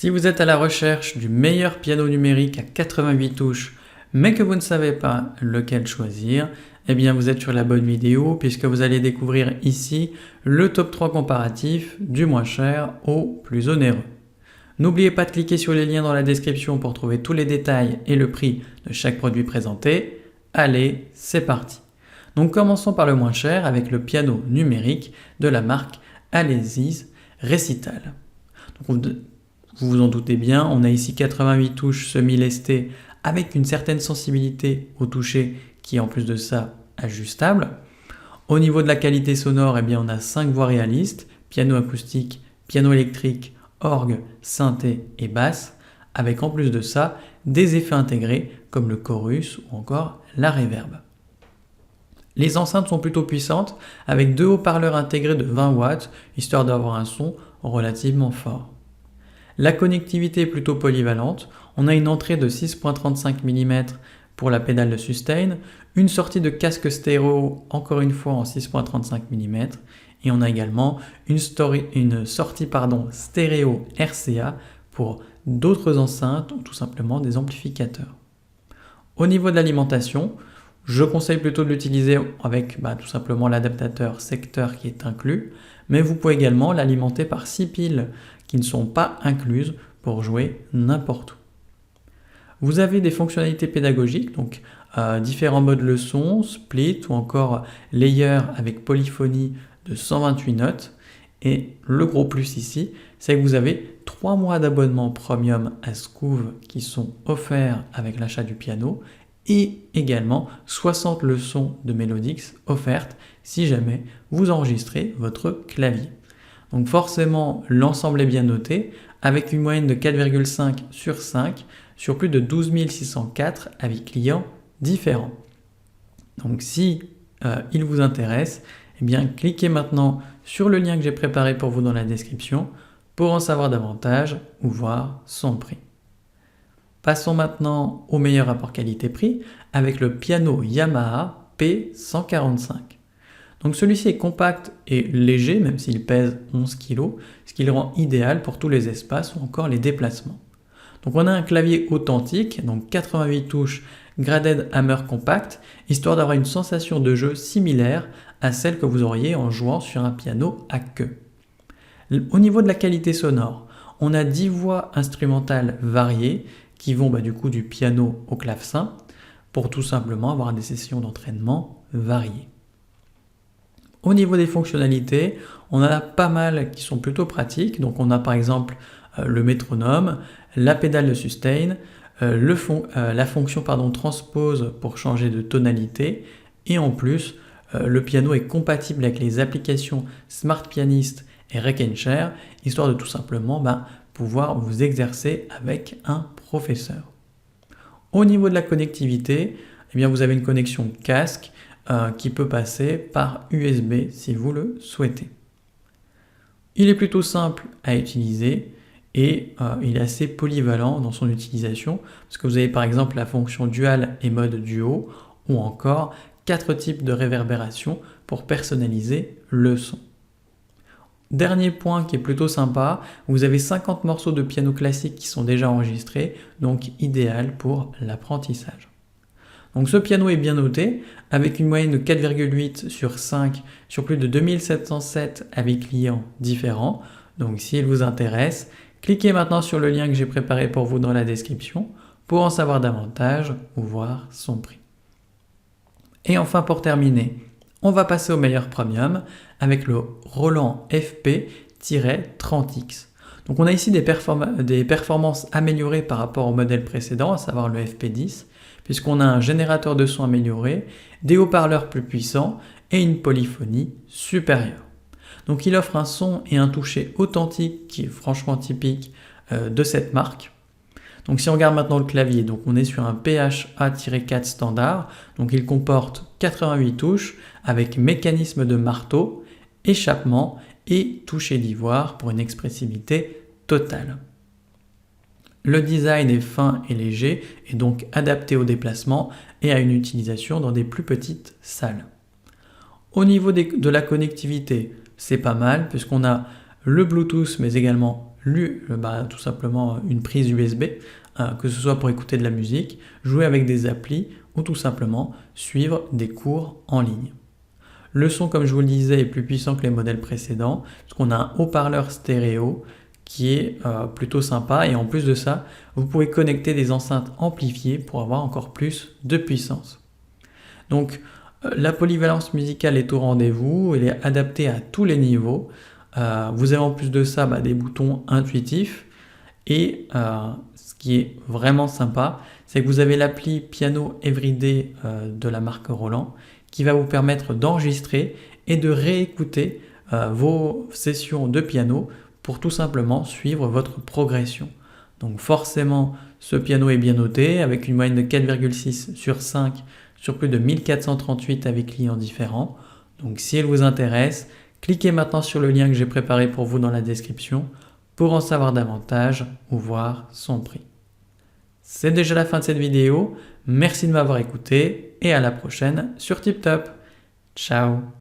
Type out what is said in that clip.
Si vous êtes à la recherche du meilleur piano numérique à 88 touches, mais que vous ne savez pas lequel choisir, eh bien vous êtes sur la bonne vidéo puisque vous allez découvrir ici le top 3 comparatif du moins cher au plus onéreux. N'oubliez pas de cliquer sur les liens dans la description pour trouver tous les détails et le prix de chaque produit présenté. Allez, c'est parti. Donc commençons par le moins cher avec le piano numérique de la marque Alesis Recital. Donc, vous vous en doutez bien, on a ici 88 touches semi-lestées avec une certaine sensibilité au toucher qui est en plus de ça ajustable. Au niveau de la qualité sonore, eh bien, on a 5 voix réalistes, piano acoustique, piano électrique, orgue, synthé et basse, avec en plus de ça des effets intégrés comme le chorus ou encore la reverb. Les enceintes sont plutôt puissantes avec deux haut-parleurs intégrés de 20 watts, histoire d'avoir un son relativement fort. La connectivité est plutôt polyvalente, on a une entrée de 6.35 mm pour la pédale de sustain, une sortie de casque stéréo encore une fois en 6.35 mm et on a également une sortie stéréo RCA pour d'autres enceintes ou tout simplement des amplificateurs. Au niveau de l'alimentation, je conseille plutôt de l'utiliser avec tout simplement l'adaptateur secteur qui est inclus, mais vous pouvez également l'alimenter par 6 piles qui ne sont pas incluses pour jouer n'importe où. Vous avez des fonctionnalités pédagogiques, donc différents modes leçon, split ou encore layer avec polyphonie de 128 notes. Et le gros plus ici, c'est que vous avez 3 mois d'abonnement premium à Scoov qui sont offerts avec l'achat du piano et également 60 leçons de Melodix offertes si jamais vous enregistrez votre clavier. Donc forcément, l'ensemble est bien noté avec une moyenne de 4,5 sur 5 sur plus de 12 604 avis clients différents. Donc si il vous intéresse, eh bien cliquez maintenant sur le lien que j'ai préparé pour vous dans la description pour en savoir davantage ou voir son prix. Passons maintenant au meilleur rapport qualité-prix avec le piano Yamaha P145. Donc celui-ci est compact et léger même s'il pèse 11 kg, ce qui le rend idéal pour tous les espaces ou encore les déplacements. Donc on a un clavier authentique, donc 88 touches Graded Hammer Compact, histoire d'avoir une sensation de jeu similaire à celle que vous auriez en jouant sur un piano à queue. Au niveau de la qualité sonore, on a 10 voix instrumentales variées qui vont du coup du piano au clavecin pour tout simplement avoir des sessions d'entraînement variées. Au niveau des fonctionnalités, on en a pas mal qui sont plutôt pratiques. Donc on a par exemple le métronome, la pédale de sustain, la fonction transpose pour changer de tonalité et en plus le piano est compatible avec les applications Smart Pianist et Rec & Share, histoire de tout simplement pouvoir vous exercer avec un professeur. Au niveau de la connectivité, eh bien vous avez une connexion casque qui peut passer par USB si vous le souhaitez. Il est plutôt simple à utiliser et il est assez polyvalent dans son utilisation parce que vous avez par exemple la fonction dual et mode duo ou encore 4 types de réverbération pour personnaliser le son. Dernier point qui est plutôt sympa, vous avez 50 morceaux de piano classique qui sont déjà enregistrés, donc idéal pour l'apprentissage. Donc ce piano est bien noté, avec une moyenne de 4,8 sur 5 sur plus de 2707 avis clients différents. Donc si il vous intéresse, cliquez maintenant sur le lien que j'ai préparé pour vous dans la description pour en savoir davantage ou voir son prix. Et enfin pour terminer, on va passer au meilleur premium avec le Roland FP-30X. Donc on a ici des performances améliorées par rapport au modèle précédent, à savoir le FP10, puisqu'on a un générateur de son amélioré, des haut-parleurs plus puissants et une polyphonie supérieure. Donc il offre un son et un toucher authentique qui est franchement typique de cette marque. Donc si on regarde maintenant le clavier, donc on est sur un PHA-4 standard, donc il comporte 88 touches avec mécanisme de marteau, échappement et toucher d'ivoire pour une expressivité totale. Le design est fin et léger et donc adapté au déplacement et à une utilisation dans des plus petites salles. Au niveau de la connectivité, c'est pas mal puisqu'on a le Bluetooth mais également tout simplement une prise USB, que ce soit pour écouter de la musique, jouer avec des applis ou tout simplement suivre des cours en ligne. Le son, comme je vous le disais, est plus puissant que les modèles précédents, parce qu'on a un haut-parleur stéréo qui est plutôt sympa, et en plus de ça, vous pouvez connecter des enceintes amplifiées pour avoir encore plus de puissance. Donc la polyvalence musicale est au rendez-vous, elle est adaptée à tous les niveaux. Vous avez en plus de ça des boutons intuitifs, et ce qui est vraiment sympa, c'est que vous avez l'appli Piano Everyday de la marque Roland qui va vous permettre d'enregistrer et de réécouter vos sessions de piano pour tout simplement suivre votre progression. Donc forcément, ce piano est bien noté avec une moyenne de 4,6 sur 5 sur plus de 1438 avec clients différents. Donc si elle vous intéresse, cliquez maintenant sur le lien que j'ai préparé pour vous dans la description pour en savoir davantage ou voir son prix. C'est déjà la fin de cette vidéo. Merci de m'avoir écouté et à la prochaine sur TipTop. Ciao!